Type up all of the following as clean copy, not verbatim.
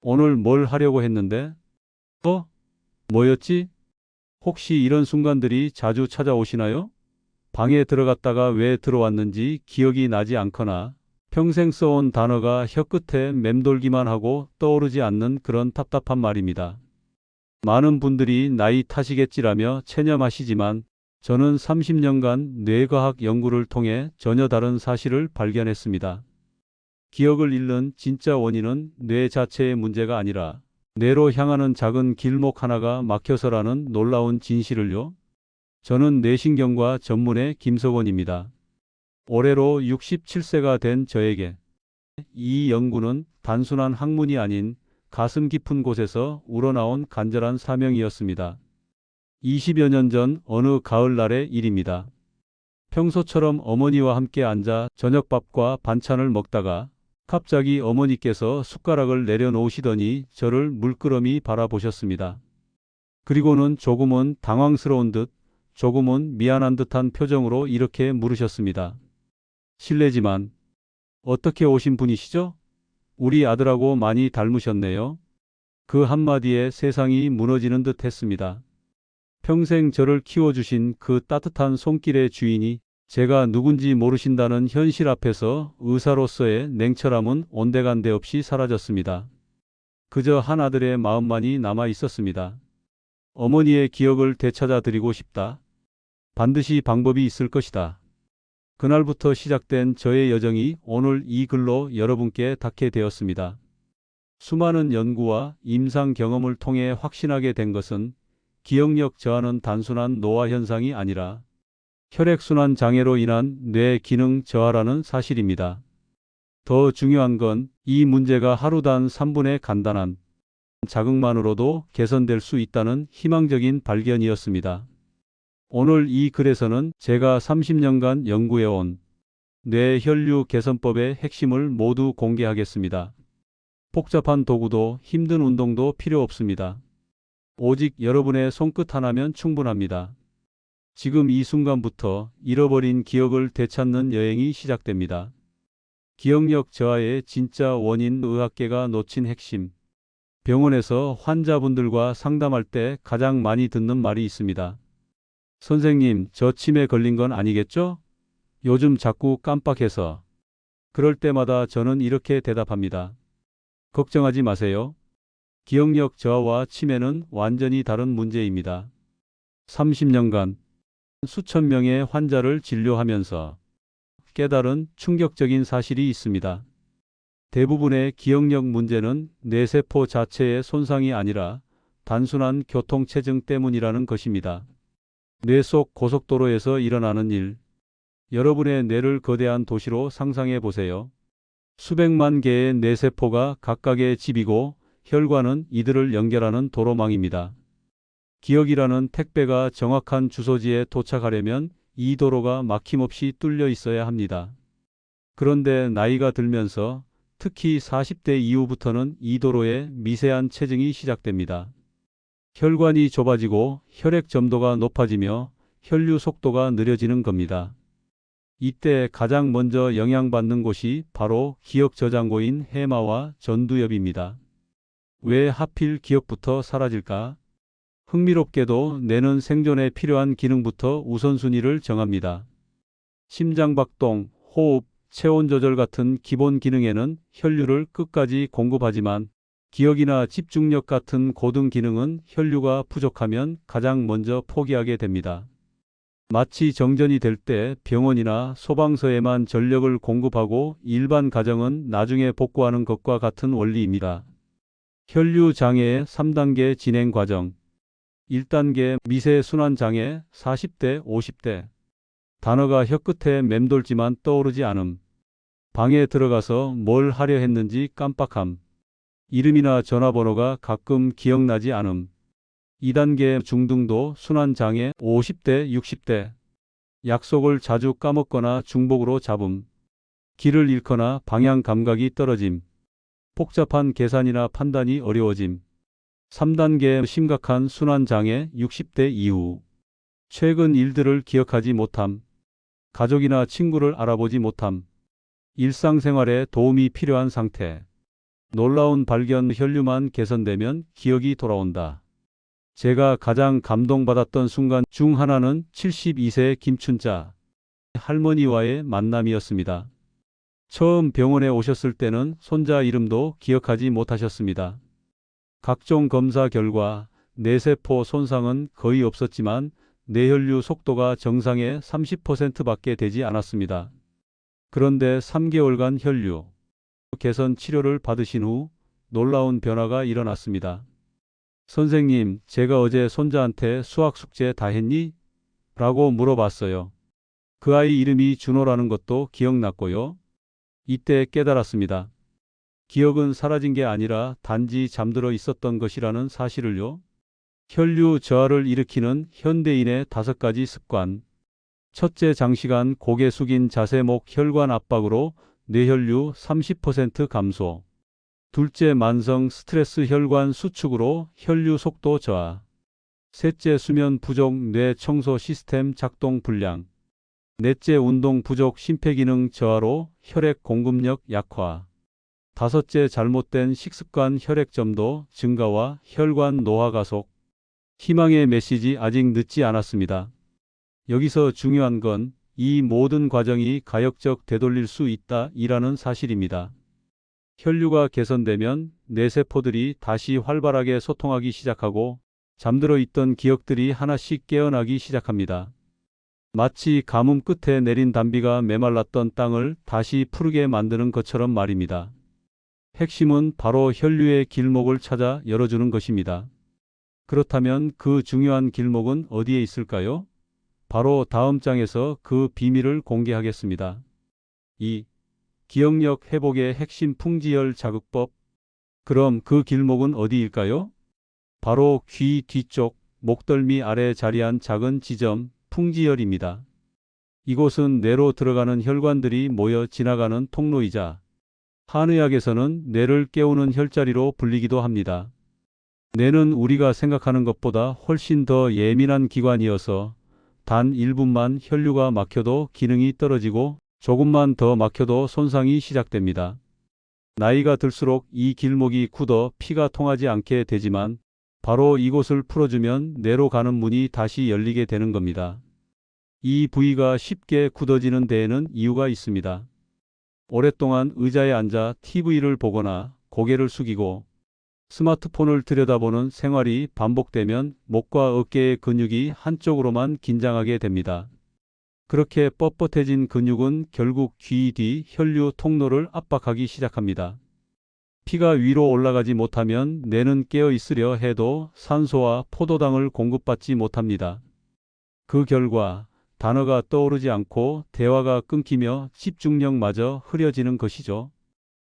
오늘 뭘 하려고 했는데? 어? 뭐였지? 혹시 이런 순간들이 자주 찾아오시나요? 방에 들어갔다가 왜 들어왔는지 기억이 나지 않거나 평생 써온 단어가 혀끝에 맴돌기만 하고 떠오르지 않는 그런 답답한 말입니다. 많은 분들이 나이 탓이겠지라며 체념하시지만 저는 30년간 뇌과학 연구를 통해 전혀 다른 사실을 발견했습니다. 기억을 잃는 진짜 원인은 뇌 자체의 문제가 아니라 뇌로 향하는 작은 길목 하나가 막혀서라는 놀라운 진실을요. 저는 뇌신경과 전문의 김석원입니다. 올해로 67세가 된 저에게 이 연구는 단순한 학문이 아닌 가슴 깊은 곳에서 우러나온 간절한 사명이었습니다. 20여 년 전 어느 가을날의 일입니다. 평소처럼 어머니와 함께 앉아 저녁밥과 반찬을 먹다가 갑자기 어머니께서 숟가락을 내려놓으시더니 저를 물끄러미 바라보셨습니다. 그리고는 조금은 당황스러운 듯 조금은 미안한 듯한 표정으로 이렇게 물으셨습니다. 실례지만 어떻게 오신 분이시죠? 우리 아들하고 많이 닮으셨네요. 그 한마디에 세상이 무너지는 듯 했습니다. 평생 저를 키워주신 그 따뜻한 손길의 주인이 제가 누군지 모르신다는 현실 앞에서 의사로서의 냉철함은 온데간데 없이 사라졌습니다. 그저 한 아들의 마음만이 남아 있었습니다. 어머니의 기억을 되찾아 드리고 싶다. 반드시 방법이 있을 것이다. 그날부터 시작된 저의 여정이 오늘 이 글로 여러분께 닿게 되었습니다. 수많은 연구와 임상 경험을 통해 확신하게 된 것은 기억력 저하는 단순한 노화 현상이 아니라 혈액순환 장애로 인한 뇌 기능 저하라는 사실입니다. 더 중요한 건 이 문제가 하루 단 3분의 간단한 자극만으로도 개선될 수 있다는 희망적인 발견이었습니다. 오늘 이 글에서는 제가 30년간 연구해온 뇌혈류 개선법의 핵심을 모두 공개하겠습니다. 복잡한 도구도 힘든 운동도 필요 없습니다. 오직 여러분의 손끝 하나면 충분합니다. 지금 이 순간부터 잃어버린 기억을 되찾는 여행이 시작됩니다. 기억력 저하의 진짜 원인 의학계가 놓친 핵심. 병원에서 환자분들과 상담할 때 가장 많이 듣는 말이 있습니다. 선생님, 저 치매 걸린 건 아니겠죠? 요즘 자꾸 깜빡해서. 그럴 때마다 저는 이렇게 대답합니다. 걱정하지 마세요. 기억력 저하와 치매는 완전히 다른 문제입니다. 30년간 수천 명의 환자를 진료하면서 깨달은 충격적인 사실이 있습니다. 대부분의 기억력 문제는 뇌세포 자체의 손상이 아니라 단순한 교통체증 때문이라는 것입니다. 뇌 속 고속도로에서 일어나는 일. 여러분의 뇌를 거대한 도시로 상상해 보세요. 수백만 개의 뇌세포가 각각의 집이고 혈관은 이들을 연결하는 도로망입니다. 기억이라는 택배가 정확한 주소지에 도착하려면 이 도로가 막힘없이 뚫려 있어야 합니다. 그런데 나이가 들면서 특히 40대 이후부터는 이 도로에 미세한 체증이 시작됩니다. 혈관이 좁아지고 혈액 점도가 높아지며 혈류 속도가 느려지는 겁니다. 이때 가장 먼저 영향받는 곳이 바로 기억 저장고인 해마와 전두엽입니다. 왜 하필 기억부터 사라질까? 흥미롭게도 뇌는 생존에 필요한 기능부터 우선순위를 정합니다. 심장박동, 호흡, 체온 조절 같은 기본 기능에는 혈류를 끝까지 공급하지만 기억이나 집중력 같은 고등 기능은 혈류가 부족하면 가장 먼저 포기하게 됩니다. 마치 정전이 될 때 병원이나 소방서에만 전력을 공급하고 일반 가정은 나중에 복구하는 것과 같은 원리입니다. 혈류 장애의 3단계 진행 과정. 1단계 미세 순환 장애 40대, 50대. 단어가 혀끝에 맴돌지만 떠오르지 않음. 방에 들어가서 뭘 하려 했는지 깜빡함. 이름이나 전화번호가 가끔 기억나지 않음. 2단계 중등도 순환 장애 50대, 60대. 약속을 자주 까먹거나 중복으로 잡음. 길을 잃거나 방향 감각이 떨어짐. 복잡한 계산이나 판단이 어려워짐. 3단계 심각한 순환 장애 60대 이후. 최근 일들을 기억하지 못함. 가족이나 친구를 알아보지 못함. 일상생활에 도움이 필요한 상태. 놀라운 발견, 혈류만 개선되면 기억이 돌아온다. 제가 가장 감동받았던 순간 중 하나는 72세 김춘자 할머니와의 만남이었습니다. 처음 병원에 오셨을 때는 손자 이름도 기억하지 못하셨습니다. 각종 검사 결과 뇌세포 손상은 거의 없었지만 뇌혈류 속도가 정상의 30%밖에 되지 않았습니다. 그런데 3개월간 혈류 개선 치료를 받으신 후 놀라운 변화가 일어났습니다. 선생님, 제가 어제 손자한테 수학 숙제 다 했니? 라고 물어봤어요. 그 아이 이름이 준호라는 것도 기억났고요. 이때 깨달았습니다. 기억은 사라진 게 아니라 단지 잠들어 있었던 것이라는 사실을요. 혈류 저하를 일으키는 현대인의 5가지 습관. 첫째, 장시간 고개 숙인 자세, 목 혈관 압박으로 뇌혈류 30% 감소. 둘째, 만성 스트레스 혈관 수축으로 혈류 속도 저하. 셋째, 수면 부족 뇌 청소 시스템 작동 불량. 넷째, 운동 부족 심폐기능 저하로 혈액 공급력 약화. 다섯째, 잘못된 식습관 혈액 점도 증가와 혈관 노화 가속. 희망의 메시지, 아직 늦지 않았습니다. 여기서 중요한 건 이 모든 과정이 가역적 되돌릴 수 있다 이라는 사실입니다. 혈류가 개선되면 뇌세포들이 다시 활발하게 소통하기 시작하고 잠들어 있던 기억들이 하나씩 깨어나기 시작합니다. 마치 가뭄 끝에 내린 단비가 메말랐던 땅을 다시 푸르게 만드는 것처럼 말입니다. 핵심은 바로 혈류의 길목을 찾아 열어주는 것입니다. 그렇다면 그 중요한 길목은 어디에 있을까요? 바로 다음 장에서 그 비밀을 공개하겠습니다. 2. 기억력 회복의 핵심 풍지열 자극법. 그럼 그 길목은 어디일까요? 바로 귀 뒤쪽 목덜미 아래 자리한 작은 지점 풍지열입니다. 이곳은 뇌로 들어가는 혈관들이 모여 지나가는 통로이자 한의학에서는 뇌를 깨우는 혈자리로 불리기도 합니다. 뇌는 우리가 생각하는 것보다 훨씬 더 예민한 기관이어서 단 1분만 혈류가 막혀도 기능이 떨어지고 조금만 더 막혀도 손상이 시작됩니다. 나이가 들수록 이 길목이 굳어 피가 통하지 않게 되지만 바로 이곳을 풀어주면 뇌로 가는 문이 다시 열리게 되는 겁니다. 이 부위가 쉽게 굳어지는 데에는 이유가 있습니다. 오랫동안 의자에 앉아 TV를 보거나 고개를 숙이고 스마트폰을 들여다보는 생활이 반복되면 목과 어깨의 근육이 한쪽으로만 긴장하게 됩니다. 그렇게 뻣뻣해진 근육은 결국 귀 뒤 혈류 통로를 압박하기 시작합니다. 피가 위로 올라가지 못하면 뇌는 깨어 있으려 해도 산소와 포도당을 공급받지 못합니다. 그 결과 단어가 떠오르지 않고 대화가 끊기며 집중력마저 흐려지는 것이죠.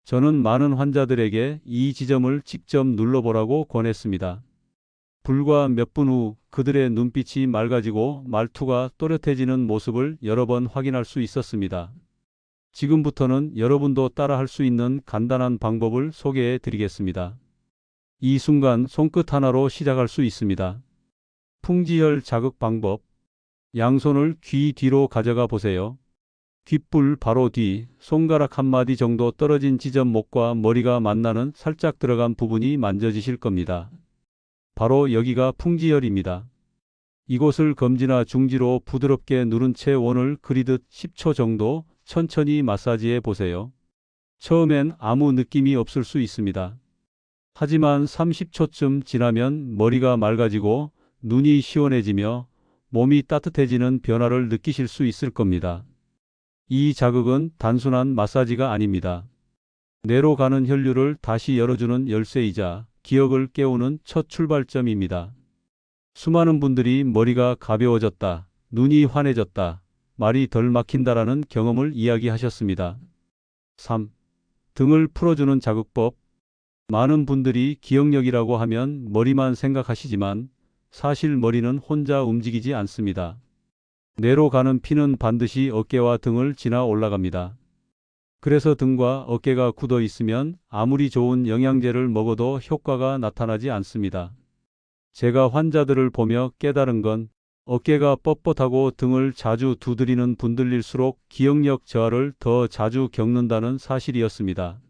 저는 많은 환자들에게 이 지점을 직접 눌러보라고 권했습니다. 불과 몇 분 후 그들의 눈빛이 맑아지고 말투가 또렷해지는 모습을 여러 번 확인할 수 있었습니다. 지금부터는 여러분도 따라할 수 있는 간단한 방법을 소개해 드리겠습니다. 이 순간 손끝 하나로 시작할 수 있습니다. 풍지열 자극 방법. 양손을 귀 뒤로 가져가 보세요. 귓불 바로 뒤, 손가락 한 마디 정도 떨어진 지점 목과 머리가 만나는 살짝 들어간 부분이 만져지실 겁니다. 바로 여기가 풍지열입니다. 이곳을 검지나 중지로 부드럽게 누른 채 원을 그리듯 10초 정도 천천히 마사지해 보세요. 처음엔 아무 느낌이 없을 수 있습니다. 하지만 30초쯤 지나면 머리가 맑아지고 눈이 시원해지며 몸이 따뜻해지는 변화를 느끼실 수 있을 겁니다. 이 자극은 단순한 마사지가 아닙니다. 뇌로 가는 혈류를 다시 열어주는 열쇠이자 기억을 깨우는 첫 출발점입니다. 수많은 분들이 머리가 가벼워졌다, 눈이 환해졌다, 말이 덜 막힌다라는 경험을 이야기하셨습니다. 3. 등을 풀어주는 자극법. 많은 분들이 기억력이라고 하면 머리만 생각하시지만 사실 머리는 혼자 움직이지 않습니다. 뇌로 가는 피는 반드시 어깨와 등을 지나 올라갑니다. 그래서 등과 어깨가 굳어 있으면 아무리 좋은 영양제를 먹어도 효과가 나타나지 않습니다. 제가 환자들을 보며 깨달은 건 어깨가 뻣뻣하고 등을 자주 두드리는 분들일수록 기억력 저하를 더 자주 겪는다는 사실이었습니다.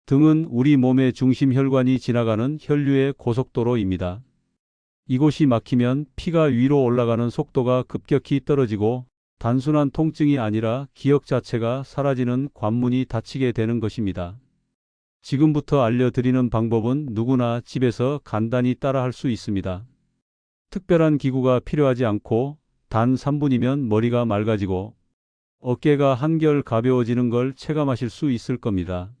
등은 우리 몸의 중심 혈관이 지나가는 혈류의 고속도로입니다. 이곳이 막히면 피가 위로 올라가는 속도가 급격히 떨어지고 단순한 통증이 아니라 기억 자체가 사라지는 관문이 닫히게 되는 것입니다. 지금부터 알려드리는 방법은 누구나 집에서 간단히 따라할 수 있습니다. 특별한 기구가 필요하지 않고 단 3분이면 머리가 맑아지고 어깨가 한결 가벼워지는 걸 체감하실 수 있을 겁니다.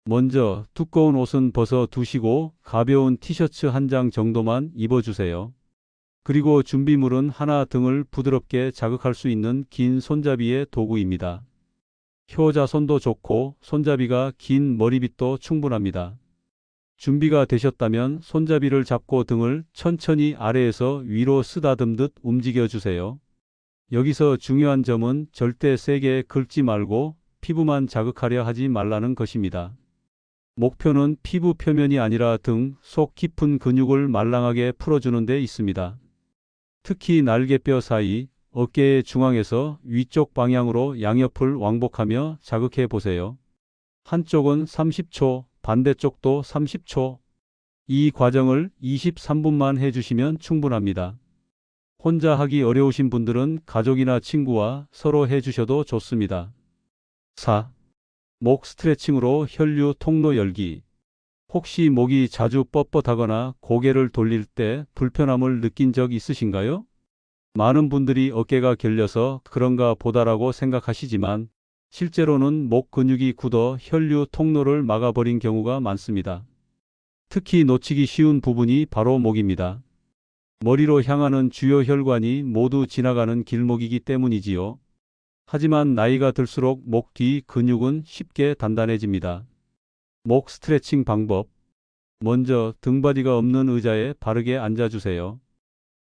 먼저 두꺼운 옷은 벗어 두시고 가벼운 티셔츠 한 장 정도만 입어주세요. 그리고 준비물은 하나 등을 부드럽게 자극할 수 있는 긴 손잡이의 도구입니다. 효자손도 좋고 손잡이가 긴 머리빗도 충분합니다. 준비가 되셨다면 손잡이를 잡고 등을 천천히 아래에서 위로 쓰다듬듯 움직여 주세요. 여기서 중요한 점은 절대 세게 긁지 말고 피부만 자극하려 하지 말라는 것입니다. 목표는 피부 표면이 아니라 등, 속 깊은 근육을 말랑하게 풀어주는 데 있습니다. 특히 날개뼈 사이, 어깨의 중앙에서 위쪽 방향으로 양옆을 왕복하며 자극해 보세요. 한쪽은 30초, 반대쪽도 30초. 이 과정을 23분만 해주시면 충분합니다. 혼자 하기 어려우신 분들은 가족이나 친구와 서로 해주셔도 좋습니다. 4. 목 스트레칭으로 혈류 통로 열기. 혹시 목이 자주 뻣뻣하거나 고개를 돌릴 때 불편함을 느낀 적 있으신가요? 많은 분들이 어깨가 결려서 그런가 보다라고 생각하시지만 실제로는 목 근육이 굳어 혈류 통로를 막아버린 경우가 많습니다. 특히 놓치기 쉬운 부분이 바로 목입니다. 머리로 향하는 주요 혈관이 모두 지나가는 길목이기 때문이지요. 하지만 나이가 들수록 목 뒤 근육은 쉽게 단단해집니다. 목 스트레칭 방법. 먼저 등받이가 없는 의자에 바르게 앉아주세요.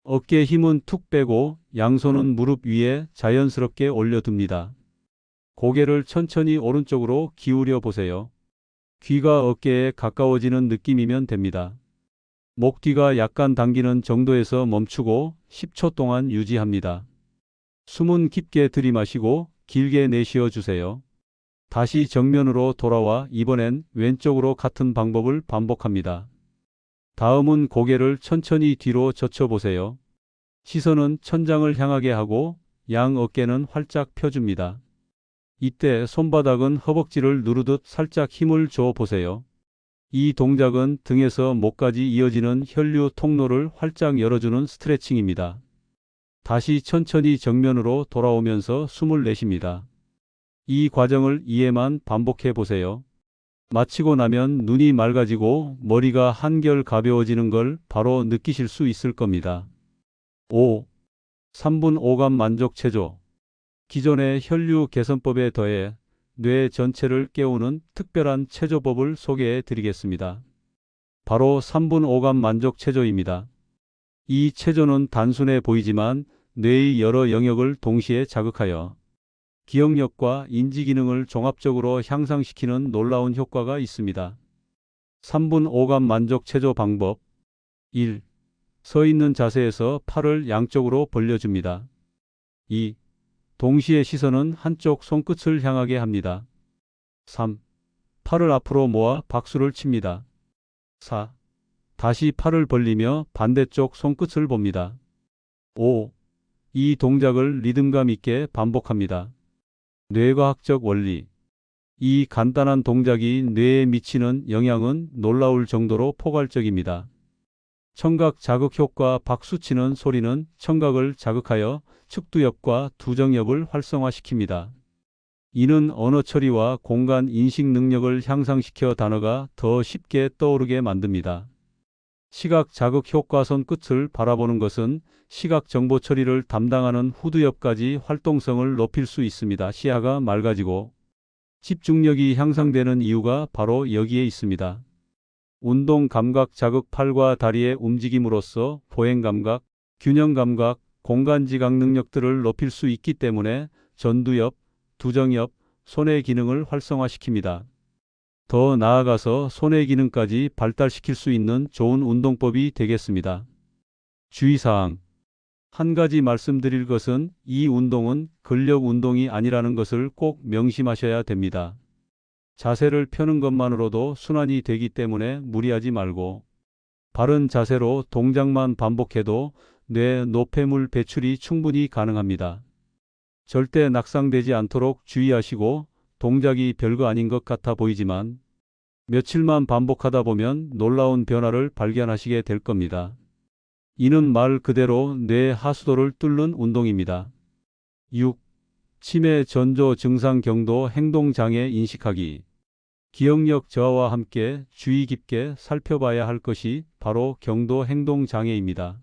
어깨 힘은 툭 빼고 양손은 무릎 위에 자연스럽게 올려둡니다. 고개를 천천히 오른쪽으로 기울여 보세요. 귀가 어깨에 가까워지는 느낌이면 됩니다. 목 뒤가 약간 당기는 정도에서 멈추고 10초 동안 유지합니다. 숨은 깊게 들이마시고 길게 내쉬어 주세요. 다시 정면으로 돌아와 이번엔 왼쪽으로 같은 방법을 반복합니다. 다음은 고개를 천천히 뒤로 젖혀 보세요. 시선은 천장을 향하게 하고 양 어깨는 활짝 펴줍니다. 이때 손바닥은 허벅지를 누르듯 살짝 힘을 줘 보세요. 이 동작은 등에서 목까지 이어지는 혈류 통로를 활짝 열어주는 스트레칭입니다. 다시 천천히 정면으로 돌아오면서 숨을 내쉽니다. 이 과정을 2회만 반복해 보세요. 마치고 나면 눈이 맑아지고 머리가 한결 가벼워지는 걸 바로 느끼실 수 있을 겁니다. 5. 3분 오감 만족 체조. 기존의 혈류 개선법에 더해 뇌 전체를 깨우는 특별한 체조법을 소개해 드리겠습니다. 바로 3분 오감 만족 체조입니다. 이 체조는 단순해 보이지만 뇌의 여러 영역을 동시에 자극하여 기억력과 인지 기능을 종합적으로 향상시키는 놀라운 효과가 있습니다. 3분 오감 만족 체조 방법. 1. 서 있는 자세에서 팔을 양쪽으로 벌려줍니다. 2. 동시에 시선은 한쪽 손끝을 향하게 합니다. 3. 팔을 앞으로 모아 박수를 칩니다. 4. 다시 팔을 벌리며 반대쪽 손끝을 봅니다. 5. 이 동작을 리듬감 있게 반복합니다. 뇌과학적 원리. 이 간단한 동작이 뇌에 미치는 영향은 놀라울 정도로 포괄적입니다. 청각 자극 효과. 박수치는 소리는 청각을 자극하여 측두엽과 두정엽을 활성화시킵니다. 이는 언어 처리와 공간 인식 능력을 향상시켜 단어가 더 쉽게 떠오르게 만듭니다. 시각 자극 효과. 손끝을 바라보는 것은 시각 정보 처리를 담당하는 후두엽까지 활동성을 높일 수 있습니다. 시야가 맑아지고 집중력이 향상되는 이유가 바로 여기에 있습니다. 운동 감각 자극. 팔과 다리의 움직임으로써 보행 감각, 균형 감각, 공간 지각 능력들을 높일 수 있기 때문에 전두엽, 두정엽, 손의 기능을 활성화시킵니다. 더 나아가서 손의 기능까지 발달시킬 수 있는 좋은 운동법이 되겠습니다. 주의사항. 한 가지 말씀드릴 것은 이 운동은 근력 운동이 아니라는 것을 꼭 명심하셔야 됩니다. 자세를 펴는 것만으로도 순환이 되기 때문에 무리하지 말고 바른 자세로 동작만 반복해도 뇌 노폐물 배출이 충분히 가능합니다. 절대 낙상되지 않도록 주의하시고 동작이 별거 아닌 것 같아 보이지만 며칠만 반복하다 보면 놀라운 변화를 발견하시게 될 겁니다. 이는 말 그대로 뇌 하수도를 뚫는 운동입니다. 6. 치매 전조 증상 경도 행동장애 인식하기. 기억력 저하와 함께 주의 깊게 살펴봐야 할 것이 바로 경도 행동장애입니다.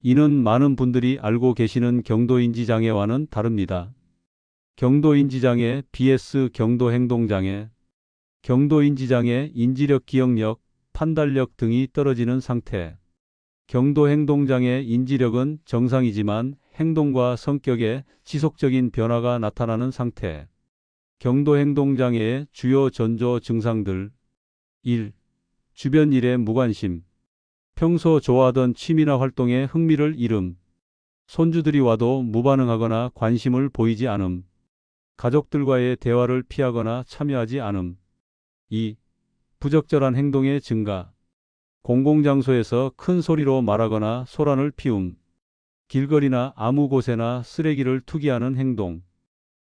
이는 많은 분들이 알고 계시는 경도인지장애와는 다릅니다. 경도인지장애 vs 경도행동장애. 경도인지장애, 인지력, 기억력, 판단력 등이 떨어지는 상태. 경도행동장애, 인지력은 정상이지만 행동과 성격에 지속적인 변화가 나타나는 상태. 경도행동장애의 주요 전조 증상들. 1. 주변 일에 무관심. 평소 좋아하던 취미나 활동에 흥미를 잃음. 손주들이 와도 무반응하거나 관심을 보이지 않음. 가족들과의 대화를 피하거나 참여하지 않음. 2. 부적절한 행동의 증가. 공공장소에서 큰 소리로 말하거나 소란을 피움. 길거리나 아무 곳에나 쓰레기를 투기하는 행동.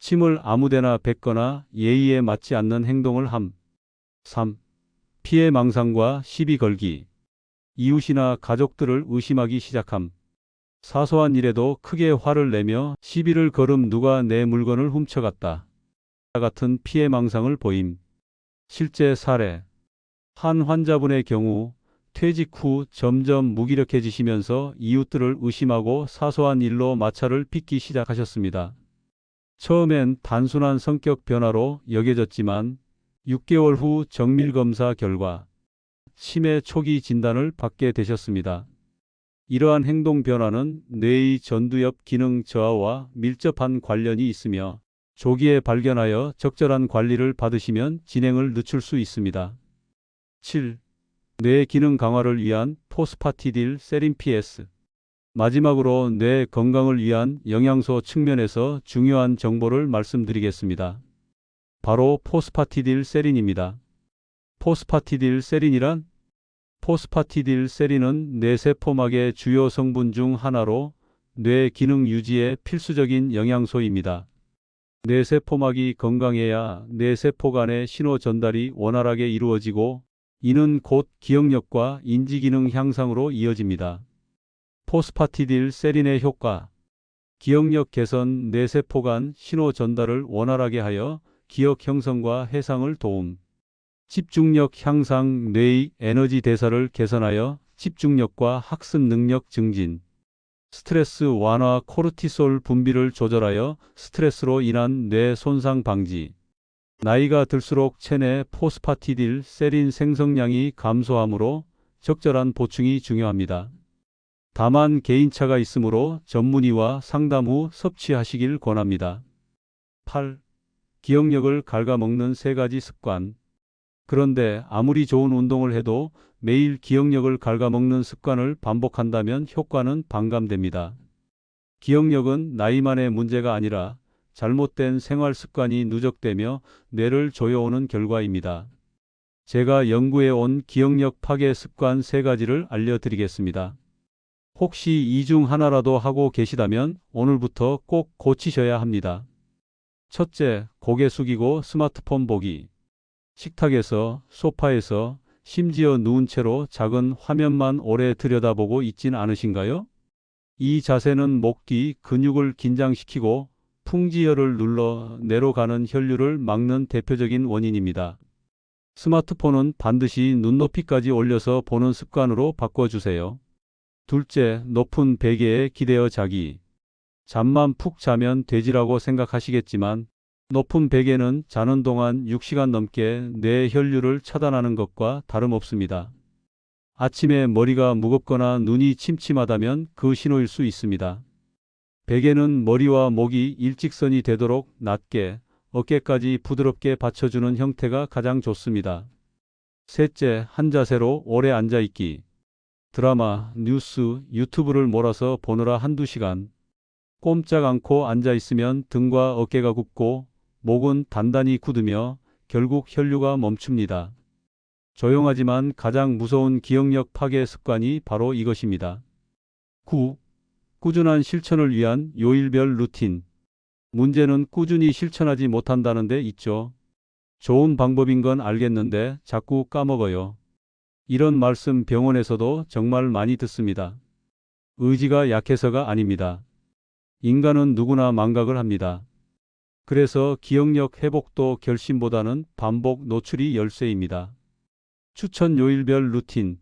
침을 아무데나 뱉거나 예의에 맞지 않는 행동을 함. 3. 피해 망상과 시비 걸기. 이웃이나 가족들을 의심하기 시작함. 사소한 일에도 크게 화를 내며 시비를 걸음 누가 내 물건을 훔쳐갔다. 같은 피해 망상을 보임. 실제 사례. 한 환자분의 경우 퇴직 후 점점 무기력해지시면서 이웃들을 의심하고 사소한 일로 마찰을 빚기 시작하셨습니다. 처음엔 단순한 성격 변화로 여겨졌지만 6개월 후 정밀검사 결과 치매 초기 진단을 받게 되셨습니다. 이러한 행동 변화는 뇌의 전두엽 기능 저하와 밀접한 관련이 있으며 조기에 발견하여 적절한 관리를 받으시면 진행을 늦출 수 있습니다. 7. 뇌 기능 강화를 위한 포스파티딜 세린 PS. 마지막으로 뇌 건강을 위한 영양소 측면에서 중요한 정보를 말씀드리겠습니다. 바로 포스파티딜 세린입니다. 포스파티딜 세린이란? 포스파티딜 세린은 뇌세포막의 주요 성분 중 하나로 뇌 기능 유지에 필수적인 영양소입니다. 뇌세포막이 건강해야 뇌세포 간의 신호 전달이 원활하게 이루어지고 이는 곧 기억력과 인지기능 향상으로 이어집니다. 포스파티딜 세린의 효과. 기억력 개선, 뇌세포 간 신호 전달을 원활하게 하여 기억 형성과 해상을 도움. 집중력 향상, 뇌의 에너지 대사를 개선하여 집중력과 학습 능력 증진. 스트레스 완화, 코르티솔 분비를 조절하여 스트레스로 인한 뇌 손상 방지. 나이가 들수록 체내 포스파티딜 세린 생성량이 감소하므로 적절한 보충이 중요합니다. 다만 개인차가 있으므로 전문의와 상담 후 섭취하시길 권합니다. 8. 기억력을 갉아먹는 3가지 습관. 그런데 아무리 좋은 운동을 해도 매일 기억력을 갉아먹는 습관을 반복한다면 효과는 반감됩니다. 기억력은 나이만의 문제가 아니라 잘못된 생활 습관이 누적되며 뇌를 조여오는 결과입니다. 제가 연구해 온 기억력 파괴 습관 3가지를 알려드리겠습니다. 혹시 이 중 하나라도 하고 계시다면 오늘부터 꼭 고치셔야 합니다. 첫째, 고개 숙이고 스마트폰 보기. 식탁에서, 소파에서, 심지어 누운 채로 작은 화면만 오래 들여다보고 있진 않으신가요? 이 자세는 목 뒤 근육을 긴장시키고 풍지혈을 눌러 뇌로 가는 혈류를 막는 대표적인 원인입니다. 스마트폰은 반드시 눈높이까지 올려서 보는 습관으로 바꿔주세요. 둘째, 높은 베개에 기대어 자기. 잠만 푹 자면 되지라고 생각하시겠지만 높은 베개는 자는 동안 6시간 넘게 뇌 혈류를 차단하는 것과 다름없습니다. 아침에 머리가 무겁거나 눈이 침침하다면 그 신호일 수 있습니다. 베개는 머리와 목이 일직선이 되도록 낮게, 어깨까지 부드럽게 받쳐주는 형태가 가장 좋습니다. 셋째, 한 자세로 오래 앉아있기. 드라마, 뉴스, 유튜브를 몰아서 보느라 한두 시간. 꼼짝 않고 앉아있으면 등과 어깨가 굽고 목은 단단히 굳으며 결국 혈류가 멈춥니다. 조용하지만 가장 무서운 기억력 파괴 습관이 바로 이것입니다. 9. 꾸준한 실천을 위한 요일별 루틴. 문제는 꾸준히 실천하지 못한다는 데 있죠. 좋은 방법인 건 알겠는데 자꾸 까먹어요. 이런 말씀 병원에서도 정말 많이 듣습니다. 의지가 약해서가 아닙니다. 인간은 누구나 망각을 합니다. 그래서 기억력 회복도 결심보다는 반복 노출이 열쇠입니다. 추천 요일별 루틴.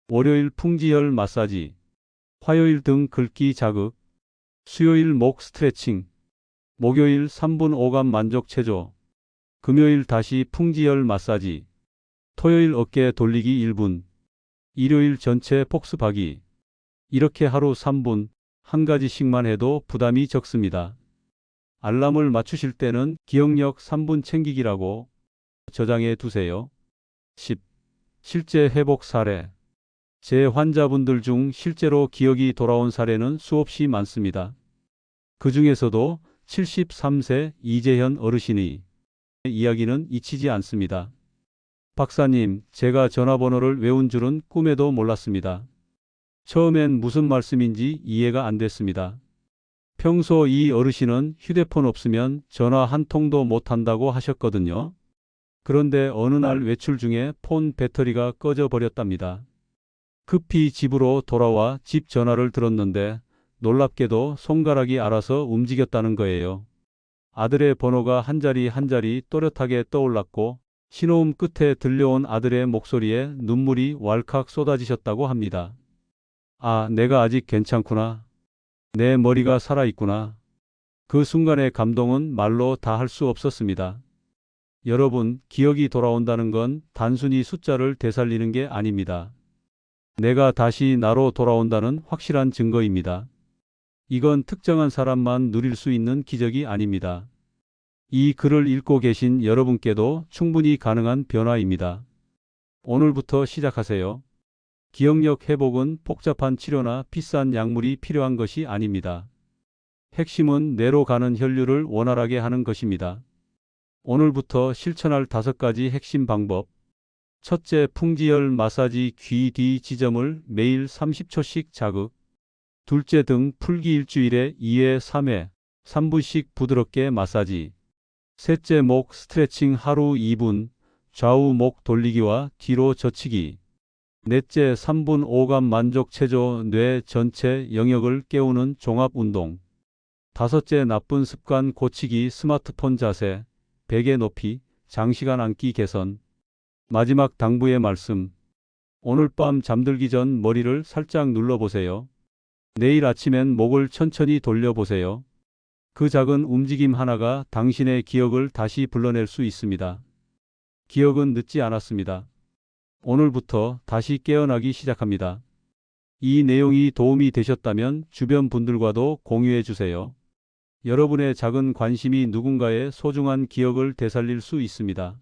월요일 풍지혈 마사지, 화요일 등 긁기 자극, 수요일 목 스트레칭, 목요일 3분 오감 만족 체조, 금요일 다시 풍지혈 마사지, 토요일 어깨 돌리기 1분, 일요일 전체 복습하기. 이렇게 하루 3분, 한 가지씩만 해도 부담이 적습니다. 알람을 맞추실 때는 기억력 3분 챙기기라고 저장해 두세요. 10. 실제 회복 사례. 제 환자분들 중 실제로 기억이 돌아온 사례는 수없이 많습니다. 그 중에서도 73세 이재현 어르신의 이야기는 잊히지 않습니다. 박사님, 제가 전화번호를 외운 줄은 꿈에도 몰랐습니다. 처음엔 무슨 말씀인지 이해가 안 됐습니다. 평소 이 어르신은 휴대폰 없으면 전화 한 통도 못 한다고 하셨거든요. 그런데 어느 날 외출 중에 폰 배터리가 꺼져 버렸답니다. 급히 집으로 돌아와 집 전화를 들었는데 놀랍게도 손가락이 알아서 움직였다는 거예요. 아들의 번호가 한 자리 한 자리 또렷하게 떠올랐고 신호음 끝에 들려온 아들의 목소리에 눈물이 왈칵 쏟아지셨다고 합니다. 아, 내가 아직 괜찮구나. 내 머리가 살아있구나. 그 순간의 감동은 말로 다 할 수 없었습니다. 여러분, 기억이 돌아온다는 건 단순히 숫자를 되살리는 게 아닙니다. 내가 다시 나로 돌아온다는 확실한 증거입니다. 이건 특정한 사람만 누릴 수 있는 기적이 아닙니다. 이 글을 읽고 계신 여러분께도 충분히 가능한 변화입니다. 오늘부터 시작하세요. 기억력 회복은 복잡한 치료나 비싼 약물이 필요한 것이 아닙니다. 핵심은 뇌로 가는 혈류를 원활하게 하는 것입니다. 오늘부터 실천할 5가지 핵심 방법. 첫째, 풍지혈 마사지 귀 뒤 지점을 매일 30초씩 자극. 둘째, 등 풀기 일주일에 2회 3회 3분씩 부드럽게 마사지. 셋째, 목 스트레칭 하루 2분 좌우 목 돌리기와 뒤로 젖히기. 넷째, 3분 오감 만족 체조 뇌 전체 영역을 깨우는 종합 운동. 다섯째, 나쁜 습관 고치기 스마트폰 자세, 베개 높이, 장시간 앉기 개선. 마지막 당부의 말씀. 오늘 밤 잠들기 전 머리를 살짝 눌러보세요. 내일 아침엔 목을 천천히 돌려보세요. 그 작은 움직임 하나가 당신의 기억을 다시 불러낼 수 있습니다. 기억은 늦지 않았습니다. 오늘부터 다시 깨어나기 시작합니다. 이 내용이 도움이 되셨다면 주변 분들과도 공유해 주세요. 여러분의 작은 관심이 누군가의 소중한 기억을 되살릴 수 있습니다.